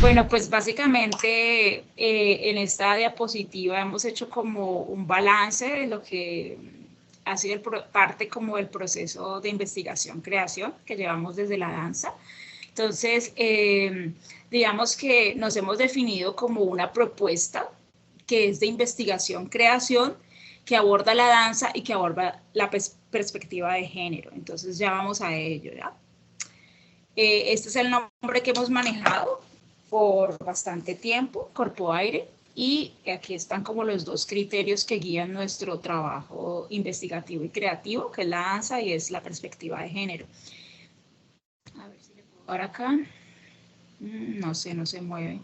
Bueno, pues básicamente en esta diapositiva hemos hecho como un balance de lo que ha sido parte como del proceso de investigación-creación que llevamos desde la danza. Entonces, digamos que nos hemos definido como una propuesta que es de investigación-creación, que aborda la danza y que aborda la perspectiva de género. Entonces ya vamos a ello, ¿ya? Este es el nombre que hemos manejado por bastante tiempo, Corpo Aire, y aquí están como los dos criterios que guían nuestro trabajo investigativo y creativo, que es la danza y es la perspectiva de género. A ver si le puedo dar acá. No sé, no se mueve.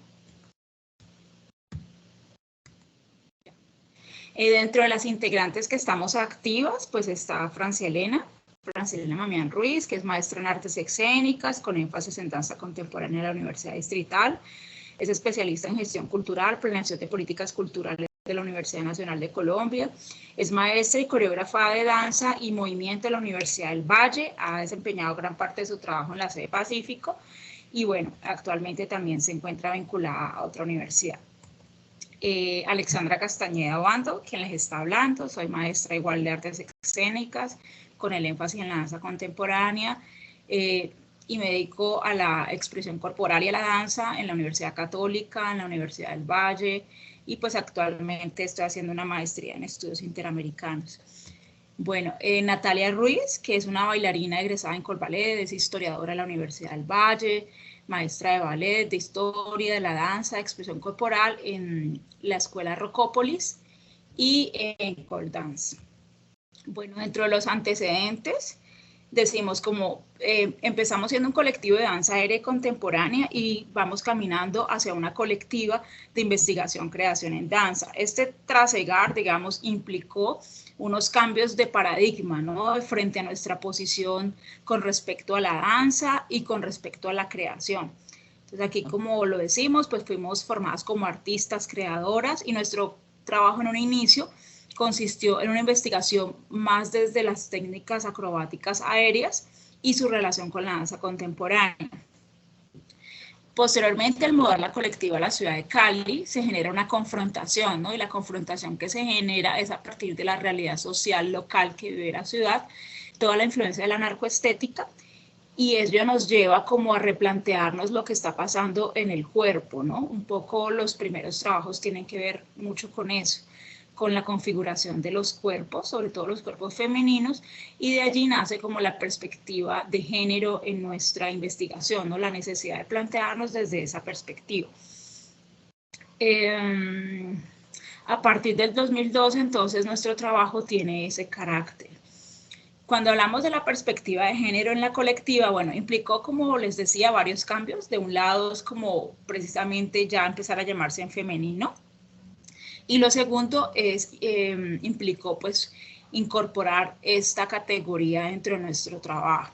Dentro de las integrantes que estamos activas, pues está Francielena Mamián Ruiz, que es maestra en artes escénicas con énfasis en danza contemporánea en la Universidad Distrital. Es especialista en gestión cultural, planeación de políticas culturales de la Universidad Nacional de Colombia. Es maestra y coreógrafa de danza y movimiento de la Universidad del Valle. Ha desempeñado gran parte de su trabajo en la sede Pacífico. Y bueno, actualmente también se encuentra vinculada a otra universidad. Alexandra Castañeda Obando, quien les está hablando. Soy maestra igual de artes escénicas, con el énfasis en la danza contemporánea, y me dedico a la expresión corporal y a la danza en la Universidad Católica, en la Universidad del Valle, y pues actualmente estoy haciendo una maestría en estudios interamericanos. Bueno, Natalia Ruiz, que es una bailarina egresada en Colballet, es historiadora de la Universidad del Valle, maestra de ballet, de historia, de la danza, de expresión corporal en la Escuela Rocópolis y en Cole Dance. Bueno, dentro de los antecedentes, decimos como empezamos siendo un colectivo de danza aérea contemporánea y vamos caminando hacia una colectiva de investigación, creación en danza. Este trasegar, digamos, implicó unos cambios de paradigma, ¿no? Frente a nuestra posición con respecto a la danza y con respecto a la creación. Entonces aquí, como lo decimos, pues fuimos formadas como artistas, creadoras, y nuestro trabajo en un inicio consistió en una investigación más desde las técnicas acrobáticas aéreas y su relación con la danza contemporánea. Posteriormente, al mudar la colectiva a la ciudad de Cali, se genera una confrontación, ¿no? Y la confrontación que se genera es a partir de la realidad social local que vive la ciudad, toda la influencia de la narcoestética, y ello nos lleva como a replantearnos lo que está pasando en el cuerpo, ¿no? Un poco los primeros trabajos tienen que ver mucho con eso, con la configuración de los cuerpos, sobre todo los cuerpos femeninos, y de allí nace como la perspectiva de género en nuestra investigación, ¿no? La necesidad de plantearnos desde esa perspectiva. A partir del 2012, entonces, nuestro trabajo tiene ese carácter. Cuando hablamos de la perspectiva de género en la colectiva, bueno, implicó, como les decía, varios cambios. De un lado es como precisamente ya empezar a llamarse en femenino, y lo segundo es, implicó pues incorporar esta categoría dentro de nuestro trabajo.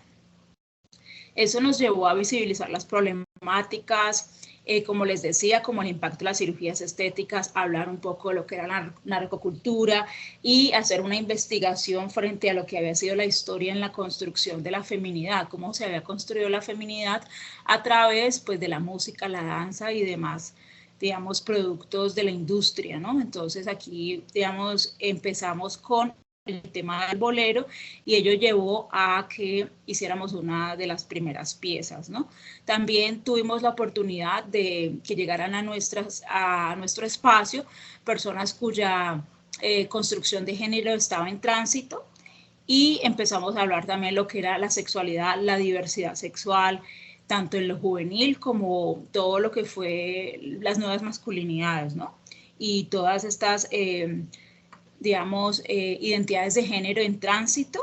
Eso nos llevó a visibilizar las problemáticas, como les decía, como el impacto de las cirugías estéticas, hablar un poco de lo que era la narcocultura y hacer una investigación frente a lo que había sido la historia en la construcción de la feminidad, cómo se había construido la feminidad a través pues, de la música, la danza y demás, digamos, productos de la industria, ¿no? Entonces aquí, digamos, empezamos con el tema del bolero y ello llevó a que hiciéramos una de las primeras piezas, ¿no? También tuvimos la oportunidad de que llegaran a nuestro espacio personas cuya construcción de género estaba en tránsito, y empezamos a hablar también lo que era la sexualidad, la diversidad sexual, tanto en lo juvenil como todo lo que fue las nuevas masculinidades, ¿no? Y todas estas, digamos, identidades de género en tránsito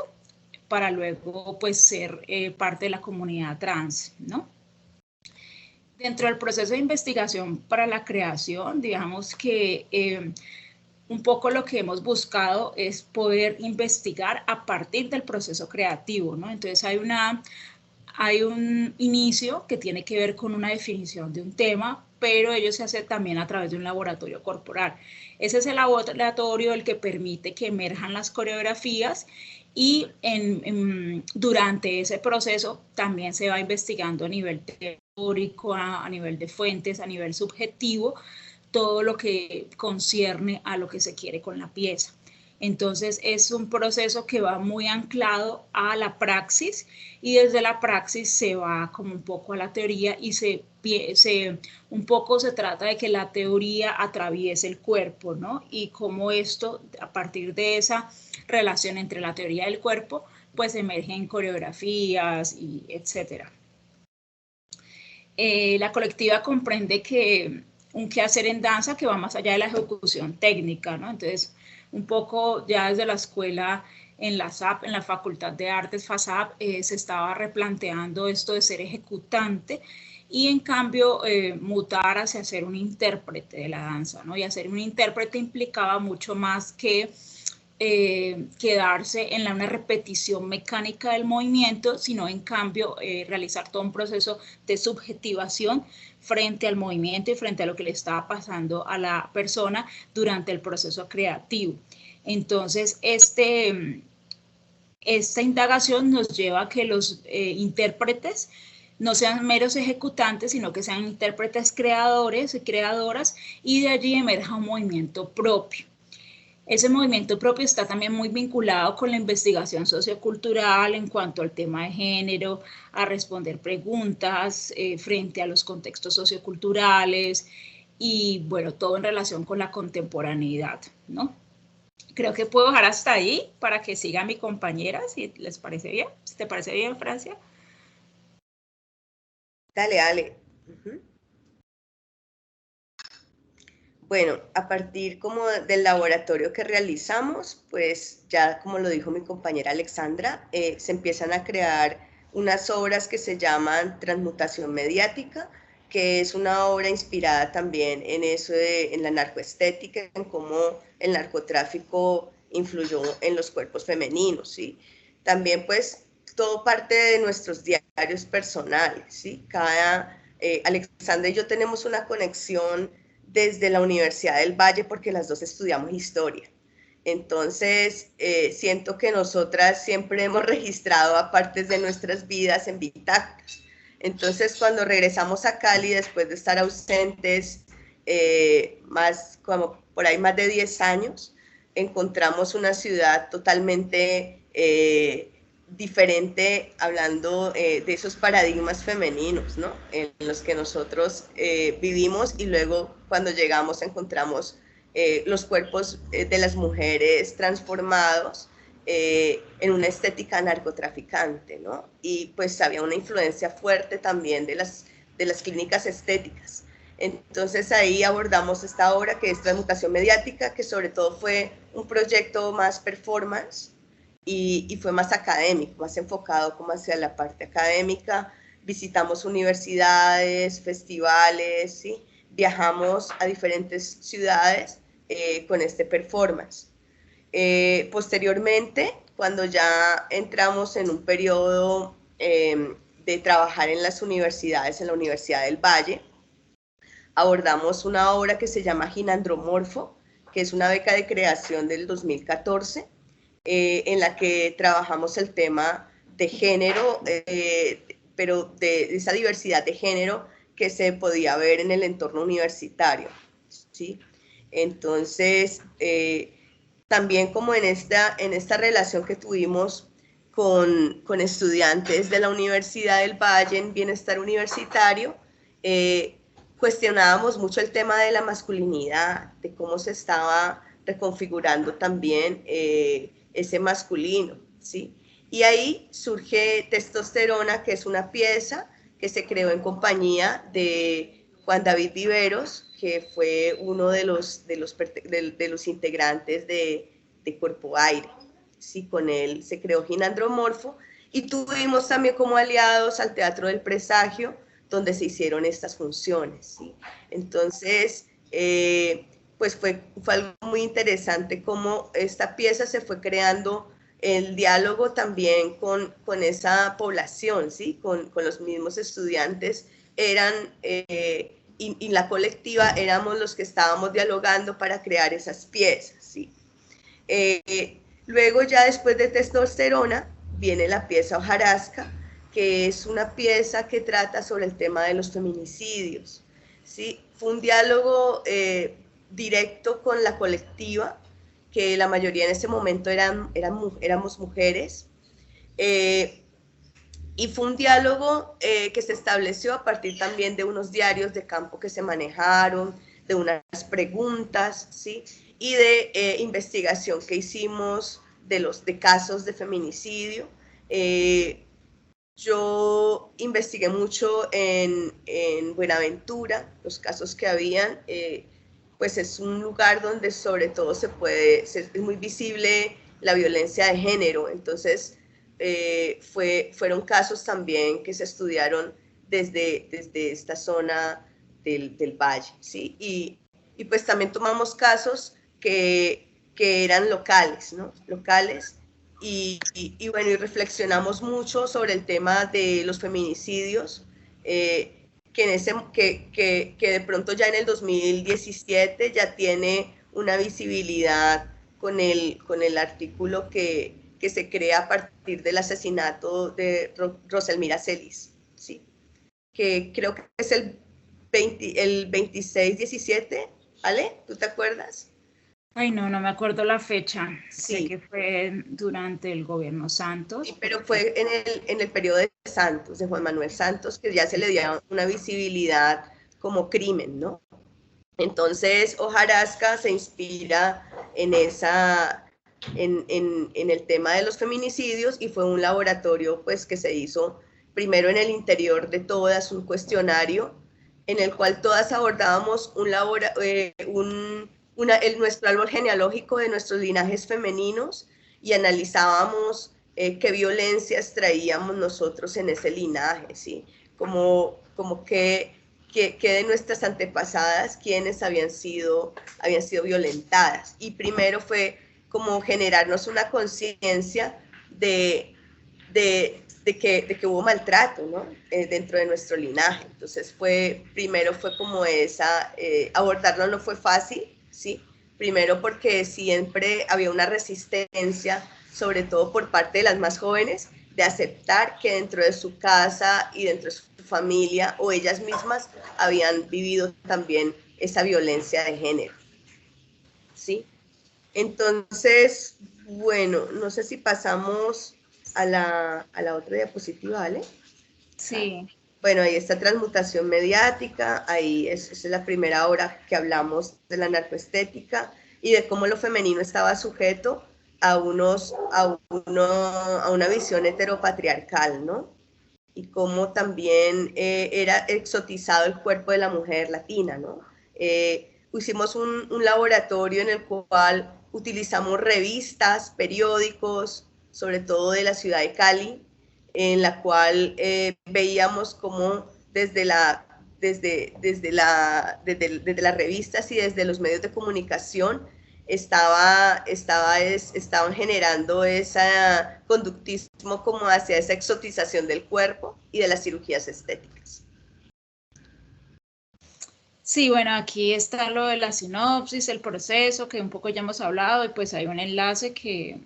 para luego, pues, ser parte de la comunidad trans, ¿no? Dentro del proceso de investigación para la creación, digamos que un poco lo que hemos buscado es poder investigar a partir del proceso creativo, ¿no? Entonces hay un inicio que tiene que ver con una definición de un tema, pero ello se hace también a través de un laboratorio corporal. Ese es el laboratorio el que permite que emerjan las coreografías, y durante ese proceso también se va investigando a nivel histórico, a nivel de fuentes, a nivel subjetivo, todo lo que concierne a lo que se quiere con la pieza. Entonces es un proceso que va muy anclado a la praxis y desde la praxis se va como un poco a la teoría y un poco se trata de que la teoría atraviese el cuerpo, ¿no? Y cómo esto, a partir de esa relación entre la teoría y el cuerpo, pues emergen coreografías y etcétera. La colectiva comprende que un quehacer en danza que va más allá de la ejecución técnica, ¿no? Entonces, un poco ya desde la escuela en la SAP, en la Facultad de Artes FASAP, se estaba replanteando esto de ser ejecutante y en cambio mutar hacia ser un intérprete de la danza, ¿no? Y hacer un intérprete implicaba mucho más que quedarse en una repetición mecánica del movimiento, sino en cambio realizar todo un proceso de subjetivación frente al movimiento y frente a lo que le estaba pasando a la persona durante el proceso creativo. Entonces, esta indagación nos lleva a que los intérpretes no sean meros ejecutantes, sino que sean intérpretes creadores y creadoras, y de allí emerja un movimiento propio. Ese movimiento propio está también muy vinculado con la investigación sociocultural en cuanto al tema de género, a responder preguntas frente a los contextos socioculturales y, bueno, todo en relación con la contemporaneidad, ¿no? Creo que puedo dejar hasta ahí para que siga mi compañera, si les parece bien. Si te parece bien, Francia. Dale, dale. Bueno, a partir como del laboratorio que realizamos, pues ya como lo dijo mi compañera Alexandra, se empiezan a crear unas obras que se llaman Transmutación Mediática, que es una obra inspirada también en eso en la narcoestética, en cómo el narcotráfico influyó en los cuerpos femeninos, ¿sí? También pues todo parte de nuestros diarios personales, ¿sí? Alexandra y yo tenemos una conexión desde la Universidad del Valle porque las dos estudiamos historia. Entonces, siento que nosotras siempre hemos registrado apartes de nuestras vidas en bitácoras. Entonces, cuando regresamos a Cali, después de estar ausentes como por ahí más de 10 años, encontramos una ciudad totalmente diferente, hablando de esos paradigmas femeninos, ¿no? En los que nosotros vivimos, y luego cuando llegamos encontramos los cuerpos de las mujeres transformados en una estética narcotraficante, ¿no? Y pues había una influencia fuerte también de las clínicas estéticas. Entonces ahí abordamos esta obra que es Transmutación Mediática, que sobre todo fue un proyecto más performance, y fue más académico, más enfocado como hacia la parte académica. Visitamos universidades, festivales, ¿sí? Viajamos a diferentes ciudades con este performance. Posteriormente, cuando ya entramos en un periodo de trabajar en las universidades, en la Universidad del Valle, abordamos una obra que se llama Ginandromorfo, que es una beca de creación del 2014, en la que trabajamos el tema de género, pero de esa diversidad de género que se podía ver en el entorno universitario, ¿sí? Entonces, también como en esta relación que tuvimos con estudiantes de la Universidad del Valle en bienestar universitario, cuestionábamos mucho el tema de la masculinidad, de cómo se estaba reconfigurando también ese masculino, ¿sí? Y ahí surge Testosterona, que es una pieza que se creó en compañía de Juan David Viveros, que fue uno de los integrantes de Cuerpo Aire, ¿sí? Con él se creó Ginandromorfo, y tuvimos también como aliados al Teatro del Presagio, donde se hicieron estas funciones, ¿sí? Entonces, pues fue algo muy interesante cómo esta pieza se fue creando el diálogo también con esa población, ¿sí? Con los mismos estudiantes, y la colectiva éramos los que estábamos dialogando para crear esas piezas, ¿sí? Luego ya después de Testosterona viene la pieza Hojarasca, que es una pieza que trata sobre el tema de los feminicidios. ¿Sí? Fue un diálogo directo con la colectiva, que la mayoría en ese momento éramos mujeres, y fue un diálogo que se estableció a partir también de unos diarios de campo que se manejaron, de unas preguntas, ¿sí? Y de investigación que hicimos de casos de feminicidio. Yo investigué mucho en Buenaventura, los casos que habían, pues es un lugar donde sobre todo es muy visible la violencia de género, entonces fueron casos también que se estudiaron desde esta zona del valle, ¿sí? Y pues también tomamos casos que eran locales, ¿no? Locales, bueno, y reflexionamos mucho sobre el tema de los feminicidios, que de pronto ya en el 2017 ya tiene una visibilidad con el artículo que se crea a partir del asesinato de Roselmira Celis, ¿sí? Que creo que es el 26-17, ¿vale? ¿Tú te acuerdas? Ay, no me acuerdo la fecha. Sí. Sé que fue durante el gobierno Santos. Sí, pero fue en el periodo de Santos, de Juan Manuel Santos, que ya se le dio una visibilidad como crimen, ¿no? Entonces, hojarasca se inspira en el tema de los feminicidios, y fue un laboratorio pues que se hizo primero en el interior de todas, un cuestionario en el cual todas abordábamos nuestro árbol genealógico de nuestros linajes femeninos y analizábamos qué violencias traíamos nosotros en ese linaje, ¿sí? Como que de nuestras antepasadas, quienes habían sido violentadas. Y primero fue como generarnos una conciencia de que hubo maltrato, ¿no? Dentro de nuestro linaje. Entonces primero fue como abordarlo no fue fácil, ¿sí? Primero porque siempre había una resistencia, sobre todo por parte de las más jóvenes, de aceptar que dentro de su casa y dentro de su familia o ellas mismas habían vivido también esa violencia de género, ¿sí? Entonces, bueno, no sé si pasamos a la otra diapositiva, ¿vale? Sí. Bueno, ahí está transmutación mediática, ahí esa es la primera hora que hablamos de la narcoestética y de cómo lo femenino estaba sujeto a una visión heteropatriarcal, ¿no? Y cómo también era exotizado el cuerpo de la mujer latina, ¿no? Hicimos un laboratorio en el cual utilizamos revistas, periódicos, sobre todo de la ciudad de Cali, en la cual veíamos cómo desde las revistas y desde los medios de comunicación estaban generando ese conductismo como hacia esa exotización del cuerpo y de las cirugías estéticas. Sí, bueno, aquí está lo de la sinopsis, el proceso, que un poco ya hemos hablado, y pues hay un enlace que,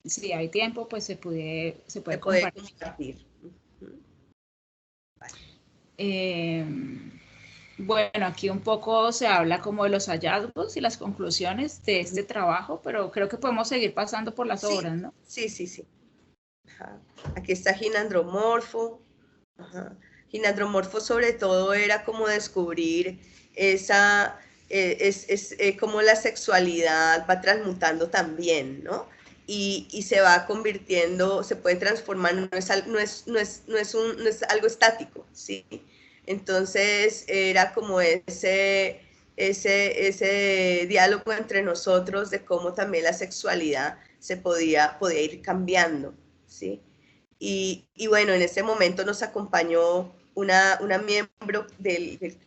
si hay tiempo, pues se puede compartir. Bueno, aquí un poco se habla como de los hallazgos y las conclusiones de este trabajo, pero creo que podemos seguir pasando por las obras, ¿no? Sí. Ajá. Aquí está ginandromorfo. Ajá. Ginandromorfo sobre todo era como descubrir cómo la sexualidad va transmutando también, ¿no? Y se va convirtiendo, se puede transformar, no es algo estático, ¿sí? Entonces era como ese diálogo entre nosotros de cómo también la sexualidad se podía ir cambiando, ¿sí? Y bueno, en ese momento nos acompañó una miembro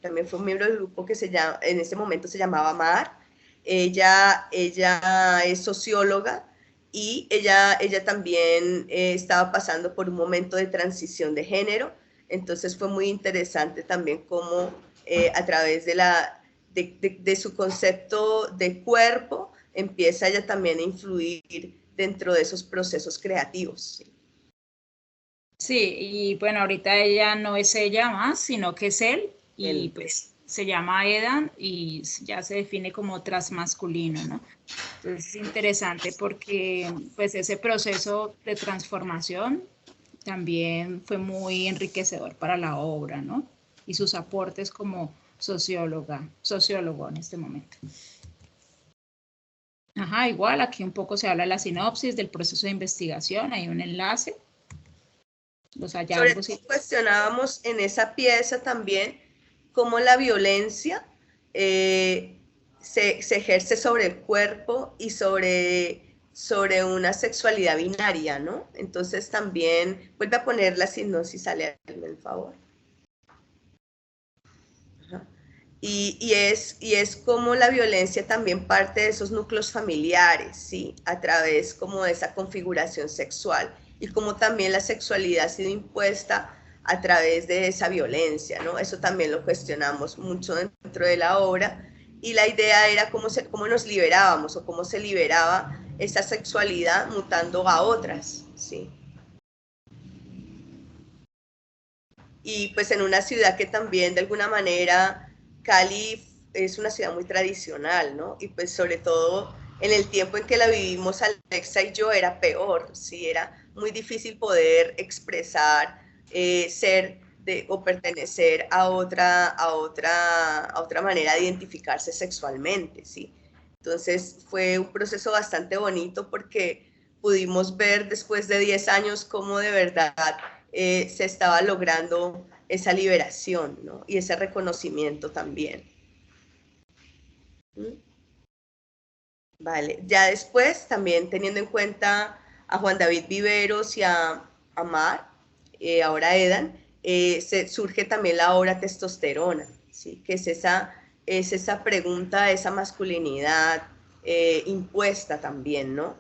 también fue un miembro del grupo que en ese momento se llamaba Mar. Ella es socióloga y ella también estaba pasando por un momento de transición de género. Entonces fue muy interesante también cómo a través de su concepto de cuerpo empieza ella también a influir dentro de esos procesos creativos. Sí, y bueno, ahorita ella no es ella más, sino que es él, y pues se llama Edan y ya se define como transmasculino, ¿no? Entonces es interesante porque pues ese proceso de transformación también fue muy enriquecedor para la obra, ¿no? Y sus aportes como sociólogo en este momento. Ajá, igual aquí un poco se habla de la sinopsis del proceso de investigación, hay un enlace, los hallazgos. Sobre todo cuestionábamos en esa pieza también cómo la violencia se ejerce sobre el cuerpo y sobre una sexualidad binaria, ¿no? Entonces también, vuelve a poner la sinopsis, sale el favor. Y es como la violencia también parte de esos núcleos familiares, ¿sí? A través como de esa configuración sexual y como también la sexualidad ha sido impuesta a través de esa violencia, ¿no? Eso también lo cuestionamos mucho dentro de la obra y la idea era cómo nos liberábamos o cómo se liberaba esa sexualidad mutando a otras, ¿sí? Y pues en una ciudad que también de alguna manera Cali es una ciudad muy tradicional, ¿no? Y pues sobre todo en el tiempo en que la vivimos Alexa y yo era peor, ¿sí? Era muy difícil poder expresar, ser o pertenecer a otra manera de identificarse sexualmente, ¿sí? Entonces fue un proceso bastante bonito porque pudimos ver después de 10 años cómo de verdad se estaba logrando esa liberación, ¿no? Y ese reconocimiento también. ¿Mm? Vale, ya después, también teniendo en cuenta a Juan David Viveros y a Mar, ahora Edan, surge también la obra Testosterona, ¿sí? Que es esa pregunta, esa masculinidad impuesta también, ¿no?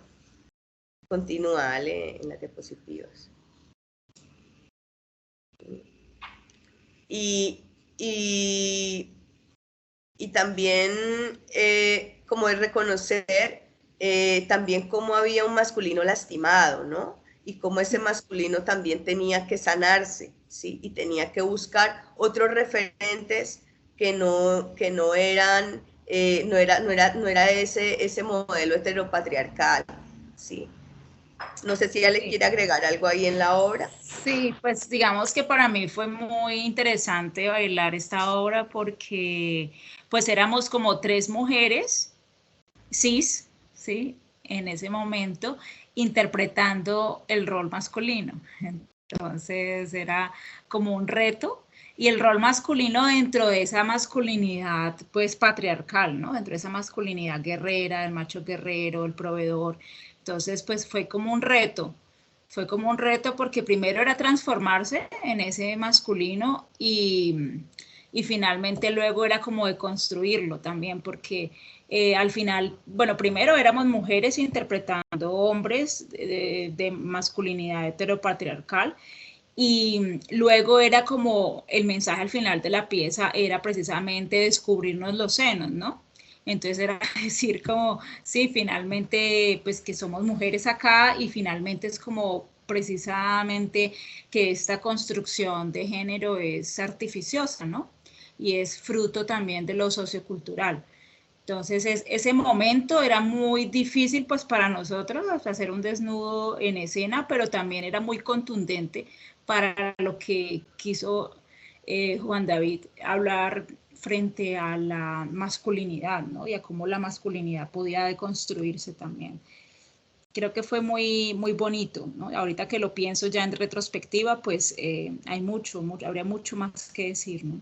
Continúa, en las diapositivas. Y, y, y también como de reconocer también cómo había un masculino lastimado, ¿no? Y cómo ese masculino también tenía que sanarse, ¿sí? Y tenía que buscar otros referentes que no eran, no era ese modelo heteropatriarcal, ¿sí? No sé si ella le quiere agregar algo ahí en la obra. Sí, pues digamos que para mí fue muy interesante bailar esta obra porque pues éramos como tres mujeres cis, ¿sí? En ese momento interpretando el rol masculino. Entonces era como un reto y el rol masculino dentro de esa masculinidad pues patriarcal, ¿no? Dentro de esa masculinidad guerrera, el macho guerrero, el proveedor. Entonces pues fue como un reto porque primero era transformarse en ese masculino y finalmente luego era como de construirlo también porque al final, bueno, primero éramos mujeres interpretando hombres de masculinidad heteropatriarcal y luego era como el mensaje al final de la pieza era precisamente descubrirnos los senos, ¿no? Entonces era decir como, sí, finalmente, pues que somos mujeres acá y finalmente es como precisamente que esta construcción de género es artificiosa, ¿no? Y es fruto también de lo sociocultural. Entonces ese momento era muy difícil pues para nosotros hacer un desnudo en escena, pero también era muy contundente para lo que quiso Juan David hablar frente a la masculinidad, ¿no? Y a cómo la masculinidad podía deconstruirse también. Creo que fue muy, muy bonito, ¿no? Ahorita que lo pienso ya en retrospectiva, pues hay habría mucho más que decir, ¿no?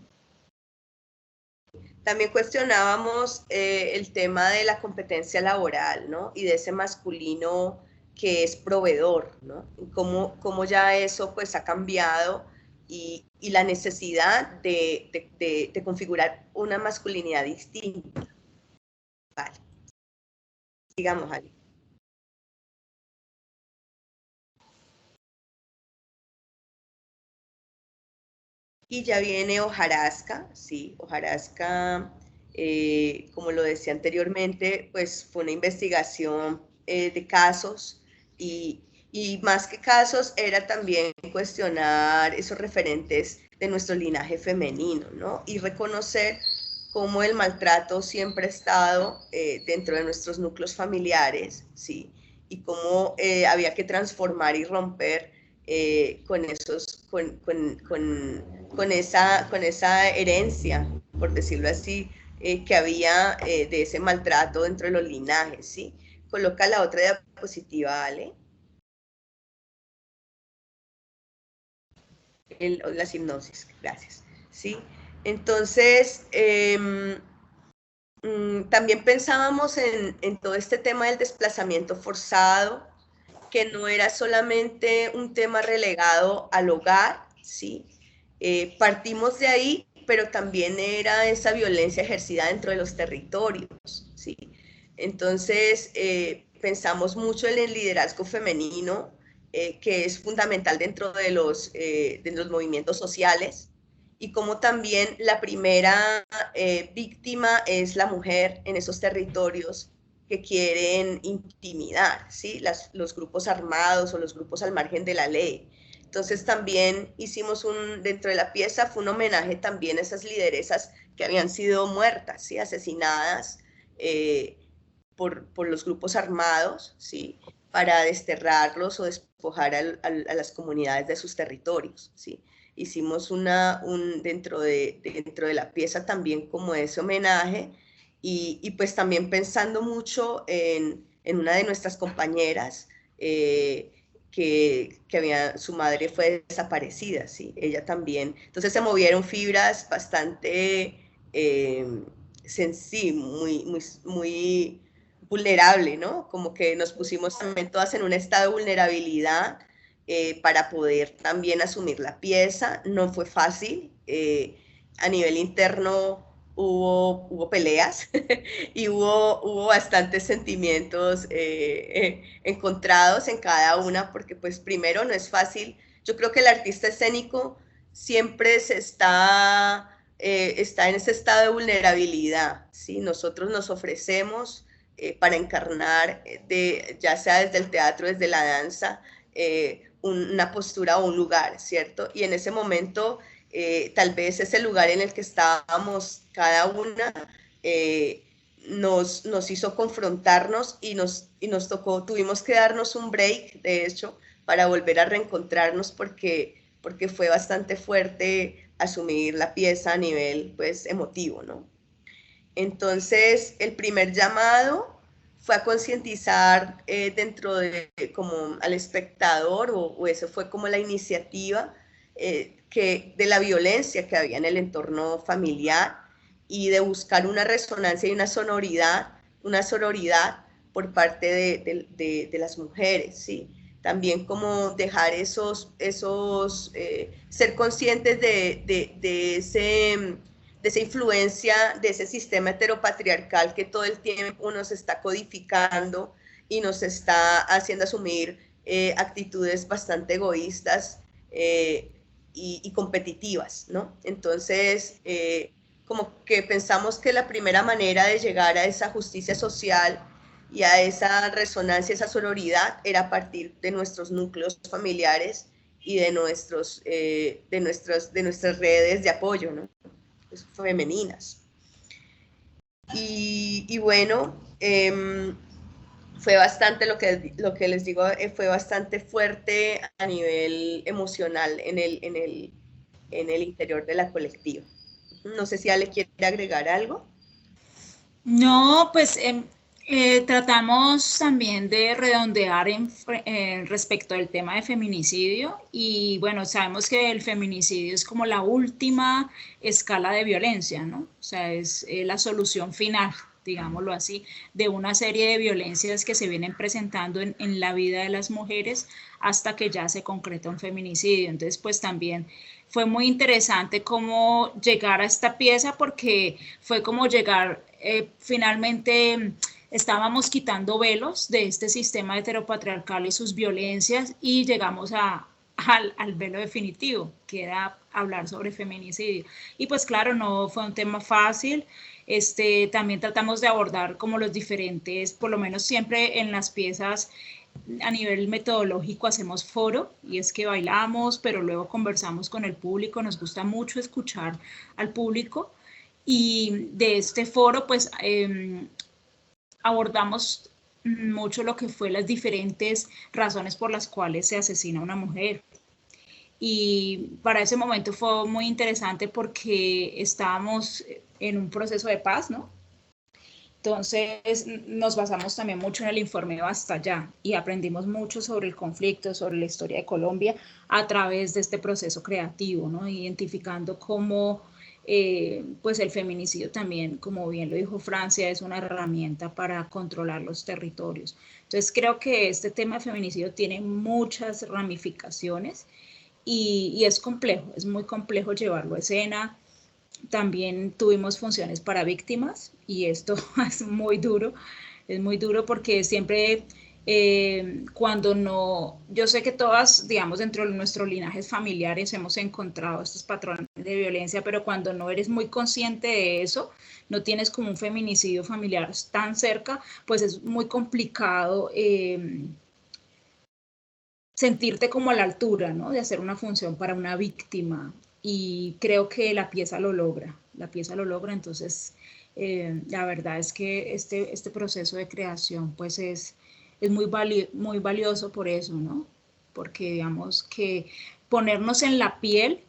También cuestionábamos el tema de la competencia laboral, ¿no? Y de ese masculino que es proveedor, ¿no? Y cómo ya eso pues ha cambiado y la necesidad de configurar una masculinidad distinta. Vale. Digamos, Ali. Y ya viene hojarasca, sí, hojarasca, como lo decía anteriormente, pues fue una investigación de casos y Y más que casos, era también cuestionar esos referentes de nuestro linaje femenino, ¿no? Y reconocer cómo el maltrato siempre ha estado dentro de nuestros núcleos familiares, ¿sí? Y cómo había que transformar y romper con esa herencia, por decirlo así, que había de ese maltrato dentro de los linajes, ¿sí? Coloca la otra diapositiva, Ale. La hipnosis, gracias, ¿sí? Entonces, también pensábamos en todo este tema del desplazamiento forzado, que no era solamente un tema relegado al hogar, ¿sí? Partimos de ahí, pero también era esa violencia ejercida dentro de los territorios, ¿sí? Entonces, pensamos mucho en el liderazgo femenino, que es fundamental dentro de los movimientos sociales, y como también la primera víctima es la mujer en esos territorios que quieren intimidar, ¿sí? Los grupos armados o los grupos al margen de la ley. Entonces también hicimos dentro de la pieza fue un homenaje también a esas lideresas que habían sido muertas, ¿sí? Asesinadas por los grupos armados, ¿sí? Para desterrarlos o despojar a las comunidades de sus territorios, ¿sí? Hicimos dentro de la pieza también como ese homenaje y pues también pensando mucho en una de nuestras compañeras que su madre fue desaparecida, ¿sí? Ella también. Entonces se movieron fibras bastante sensibles, muy vulnerable, ¿no? Como que nos pusimos también todas en un estado de vulnerabilidad para poder también asumir la pieza. No fue fácil. A nivel interno hubo peleas y hubo bastantes sentimientos encontrados en cada una, porque pues primero no es fácil. Yo creo que el artista escénico siempre está en ese estado de vulnerabilidad, ¿sí? Nosotros nos ofrecemos para encarnar, ya sea desde el teatro, desde la danza, una postura o un lugar, ¿cierto? Y en ese momento, tal vez ese lugar en el que estábamos cada una, nos hizo confrontarnos y nos tocó, tuvimos que darnos un break, de hecho, para volver a reencontrarnos porque fue bastante fuerte asumir la pieza a nivel, pues, emotivo, ¿no? Entonces, el primer llamado fue a concientizar dentro como al espectador, o eso fue como la iniciativa de la violencia que había en el entorno familiar y de buscar una resonancia y una sororidad por parte de las mujeres, ¿sí? También como dejar ser conscientes de esa influencia, de ese sistema heteropatriarcal que todo el tiempo nos está codificando y nos está haciendo asumir actitudes bastante egoístas y competitivas, ¿no? Entonces, como que pensamos que la primera manera de llegar a esa justicia social y a esa resonancia, esa sororidad, era a partir de nuestros núcleos familiares y de nuestras redes de apoyo, ¿no? Femeninas. Y bueno, fue bastante, lo que les digo, fue bastante fuerte a nivel emocional en el interior de la colectiva. No sé si Ale quiere agregar algo. No, pues tratamos también de redondear respecto al tema de feminicidio y bueno, sabemos que el feminicidio es como la última escala de violencia, ¿no? O sea, es la solución final, digámoslo así, de una serie de violencias que se vienen presentando en la vida de las mujeres hasta que ya se concreta un feminicidio. Entonces, pues también fue muy interesante cómo llegar a esta pieza porque fue como llegar finalmente estábamos quitando velos de este sistema heteropatriarcal y sus violencias y llegamos al velo definitivo, que era hablar sobre feminicidio. Y pues claro, no fue un tema fácil. También tratamos de abordar como los diferentes, por lo menos siempre en las piezas, a nivel metodológico hacemos foro, y es que bailamos, pero luego conversamos con el público, nos gusta mucho escuchar al público, y de este foro pues abordamos mucho lo que fue las diferentes razones por las cuales se asesina a una mujer. Y para ese momento fue muy interesante porque estábamos en un proceso de paz, ¿no? Entonces nos basamos también mucho en el informe Basta Ya y aprendimos mucho sobre el conflicto, sobre la historia de Colombia a través de este proceso creativo, ¿no? Identificando cómo pues el feminicidio también, como bien lo dijo Francia, es una herramienta para controlar los territorios. Entonces creo que este tema de feminicidio tiene muchas ramificaciones y es complejo, es muy complejo llevarlo a escena. También tuvimos funciones para víctimas y esto es muy duro porque siempre cuando no, yo sé que todas, digamos, dentro de nuestros linajes familiares hemos encontrado estos patrones de violencia, pero cuando no eres muy consciente de eso, no tienes como un feminicidio familiar tan cerca, pues es muy complicado sentirte como a la altura, ¿no? De hacer una función para una víctima. Y creo que la pieza lo logra, entonces la verdad es que este proceso de creación pues es muy valioso por eso, ¿no? Porque digamos que ponernos en la piel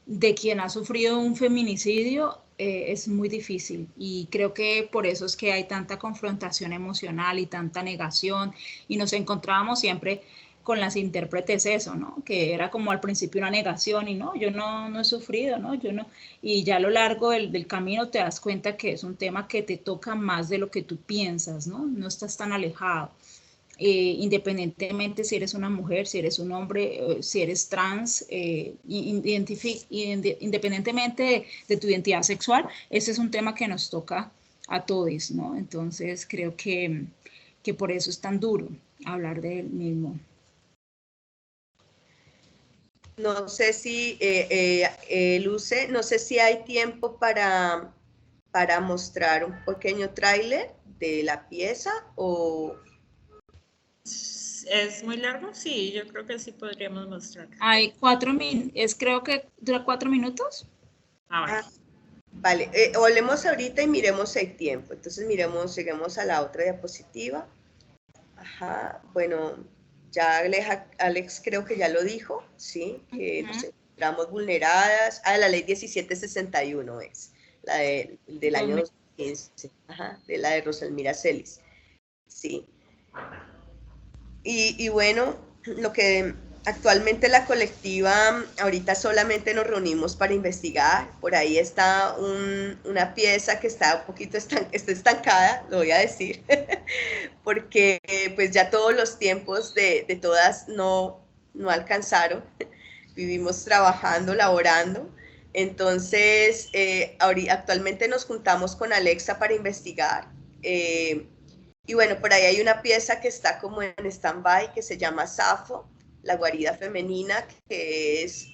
de quien ha sufrido un feminicidio es muy difícil, y creo que por eso es que hay tanta confrontación emocional y tanta negación, y nos encontrábamos siempre con las intérpretes eso, ¿no? Que era como al principio una negación y no, yo no he sufrido, ¿no? Yo no. Y ya a lo largo del camino te das cuenta que es un tema que te toca más de lo que tú piensas, ¿no? No estás tan alejado. Independientemente si eres una mujer, si eres un hombre, si eres trans, independientemente de tu identidad sexual, ese es un tema que nos toca a todos, ¿no? Entonces creo que por eso es tan duro hablar de él mismo. No sé si, Luce, no sé si hay tiempo para mostrar un pequeño tráiler de la pieza o... ¿Es muy largo? Sí, yo creo que sí podríamos mostrar. Hay creo que dura 4 minutos. Vale. Vale, olemos ahorita y miremos el tiempo. Entonces lleguemos a la otra diapositiva. Ajá, bueno, ya Alex creo que ya lo dijo, ¿sí? Que nos encontramos vulneradas. La ley 1761 es, la del año 2015, de la de Rosalmira Celis, ¿sí? Y bueno, lo que actualmente la colectiva, ahorita solamente nos reunimos para investigar. Por ahí está una pieza que está un poquito estancada, lo voy a decir, porque pues ya todos los tiempos de todas no alcanzaron. Vivimos trabajando, laborando. Entonces, actualmente nos juntamos con Alexa para investigar. Y bueno, por ahí hay una pieza que está como en stand-by que se llama Safo, la guarida femenina, que es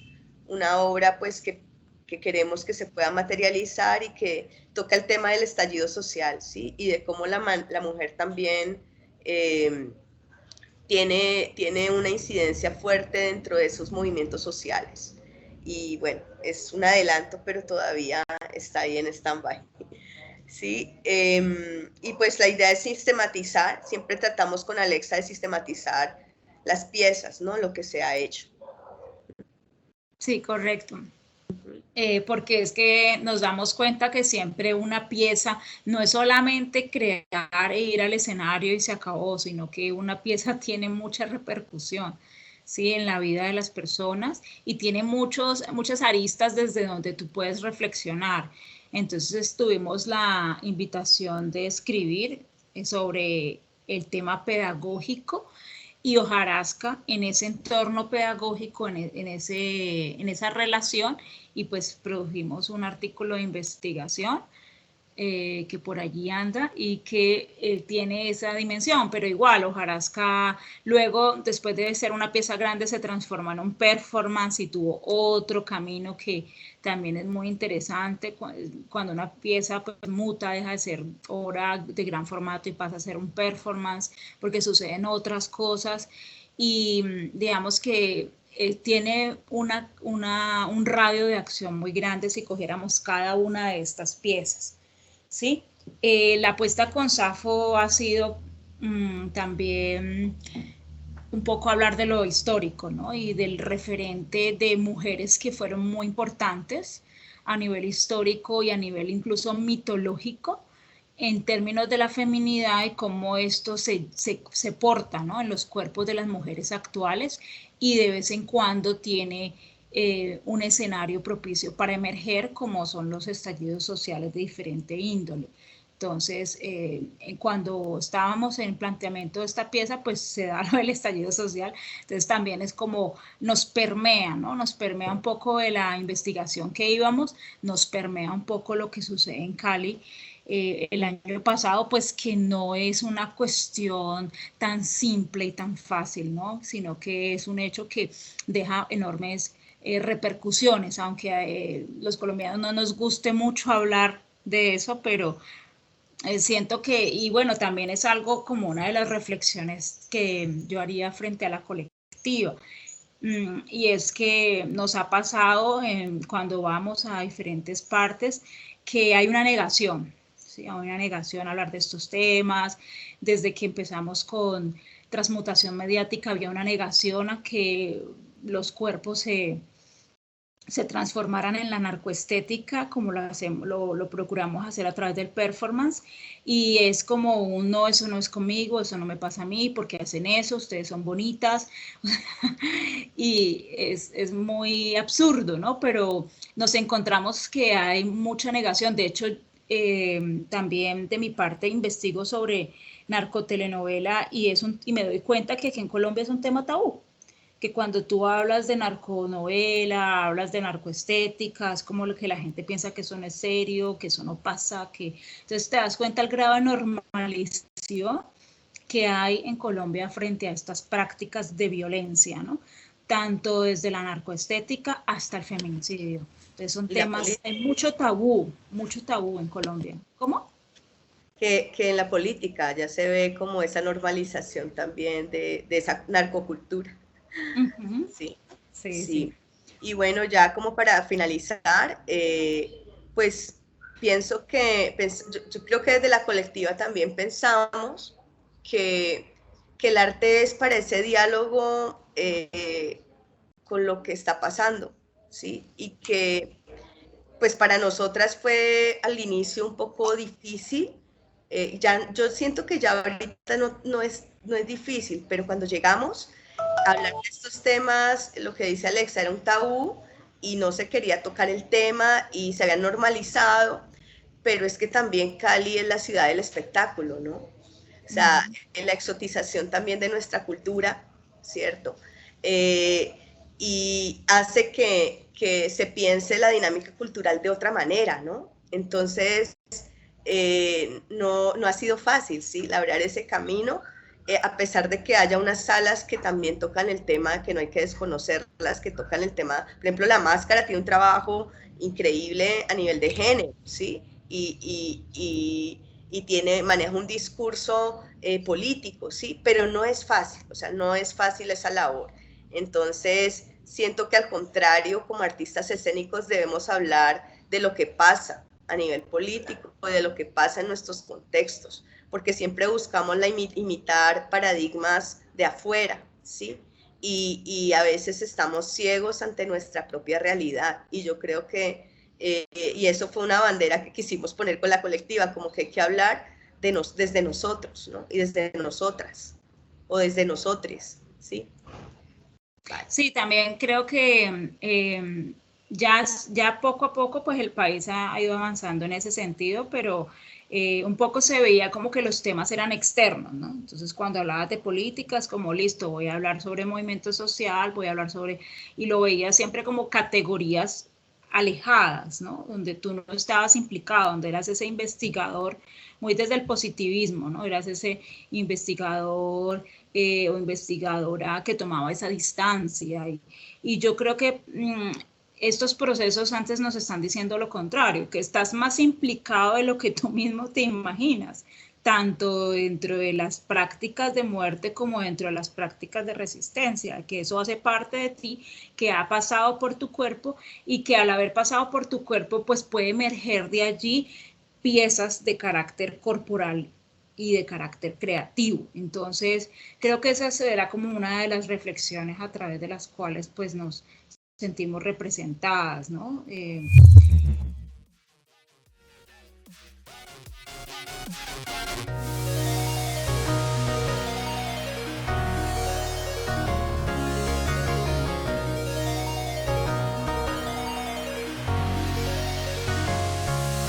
una obra pues que queremos que se pueda materializar y que toca el tema del estallido social, ¿sí? Y de cómo la mujer también tiene una incidencia fuerte dentro de esos movimientos sociales. Y bueno, es un adelanto, pero todavía está ahí en stand-by. ¿Sí? Y pues la idea es sistematizar, siempre tratamos con Alexa de sistematizar las piezas, ¿no? Lo que se ha hecho. Sí, correcto. Porque es que nos damos cuenta que siempre una pieza no es solamente crear e ir al escenario y se acabó, sino que una pieza tiene mucha repercusión, ¿sí? En la vida de las personas, y tiene muchas aristas desde donde tú puedes reflexionar. Entonces tuvimos la invitación de escribir sobre el tema pedagógico y hojarasca en ese entorno pedagógico, en esa relación, y pues produjimos un artículo de investigación que por allí anda y que tiene esa dimensión, pero igual Hojarasca luego, después de ser una pieza grande, se transforma en un performance y tuvo otro camino que también es muy interesante, cuando una pieza pues, muta, deja de ser obra de gran formato y pasa a ser un performance, porque suceden otras cosas y digamos que tiene un radio de acción muy grande si cogiéramos cada una de estas piezas. ¿Sí? La apuesta con Safo ha sido también un poco hablar de lo histórico, ¿no? Y del referente de mujeres que fueron muy importantes a nivel histórico y a nivel incluso mitológico en términos de la feminidad y cómo esto se porta, ¿no? En los cuerpos de las mujeres actuales y de vez en cuando tiene un escenario propicio para emerger, como son los estallidos sociales de diferente índole. Entonces, cuando estábamos en el planteamiento de esta pieza, pues se da el estallido social, entonces también es como nos permea, ¿no? Nos permea un poco de la investigación que íbamos, nos permea un poco lo que sucede en Cali, el año pasado, pues que no es una cuestión tan simple y tan fácil, ¿no? Sino que es un hecho que deja enormes repercusiones, aunque los colombianos no nos guste mucho hablar de eso, pero siento que, y bueno, también es algo como una de las reflexiones que yo haría frente a la colectiva. Y es que nos ha pasado cuando vamos a diferentes partes que hay una negación, ¿sí? Hay una negación a hablar de estos temas. Desde que empezamos con transmutación mediática había una negación a que los cuerpos se transformaran en la narcoestética, como lo procuramos hacer a través del performance, y es como un no, eso no es conmigo, eso no me pasa a mí, porque hacen eso, ustedes son bonitas, y es muy absurdo, ¿no? Pero nos encontramos que hay mucha negación, de hecho, también de mi parte investigo sobre narcotelenovela y me doy cuenta que aquí en Colombia es un tema tabú, que cuando tú hablas de narconovela, hablas de narcoestética, es como lo que la gente piensa que eso no es serio, que eso no pasa, que entonces te das cuenta el grado de normalización que hay en Colombia frente a estas prácticas de violencia, ¿no? Tanto desde la narcoestética hasta el feminicidio. Entonces son temas, hay mucho tabú en Colombia. ¿Cómo? Que en la política ya se ve como esa normalización también de esa narcocultura. Uh-huh. Sí, sí, sí. sí. Y bueno, ya como para finalizar, pues pienso que, yo creo que desde la colectiva también pensamos que el arte es para ese diálogo con lo que está pasando, ¿sí? Y que pues para nosotras fue al inicio un poco difícil. Yo siento que ya ahorita no es difícil, pero cuando llegamos a hablar de estos temas, lo que dice Alexa era un tabú y no se quería tocar el tema y se había normalizado, pero es que también Cali es la ciudad del espectáculo, ¿no? O sea, la exotización también de nuestra cultura, ¿cierto? Y hace que se piense la dinámica cultural de otra manera, ¿no? Entonces, no ha sido fácil, ¿sí? Labrar ese camino, a pesar de que haya unas salas que también tocan el tema, que no hay que desconocerlas, que tocan el tema, por ejemplo, La Máscara tiene un trabajo increíble a nivel de género, ¿sí? Y maneja un discurso político, ¿sí? Pero no es fácil, o sea, no es fácil esa labor. Entonces, siento que al contrario, como artistas escénicos debemos hablar de lo que pasa a nivel político, de lo que pasa en nuestros contextos, porque siempre buscamos imitar paradigmas de afuera, ¿sí? Y a veces estamos ciegos ante nuestra propia realidad, y yo creo que, y eso fue una bandera que quisimos poner con la colectiva, como que hay que hablar desde nosotros, ¿no? Y desde nosotras, o desde nosotres, ¿sí? Sí, también creo que ya poco a poco pues el país ha ido avanzando en ese sentido, pero un poco se veía como que los temas eran externos, ¿no? Entonces cuando hablabas de políticas, como listo, voy a hablar sobre movimiento social, voy a hablar sobre, y lo veía siempre como categorías alejadas, ¿no? Donde tú no estabas implicado, donde eras ese investigador muy desde el positivismo, ¿no? Eras ese investigador o investigadora que tomaba esa distancia. Y yo creo que estos procesos antes nos están diciendo lo contrario, que estás más implicado de lo que tú mismo te imaginas, tanto dentro de las prácticas de muerte como dentro de las prácticas de resistencia, que eso hace parte de ti, que ha pasado por tu cuerpo y que al haber pasado por tu cuerpo, pues puede emerger de allí piezas de carácter corporal y de carácter creativo. Entonces, creo que esa será como una de las reflexiones a través de las cuales pues nos sentimos representadas, ¿no?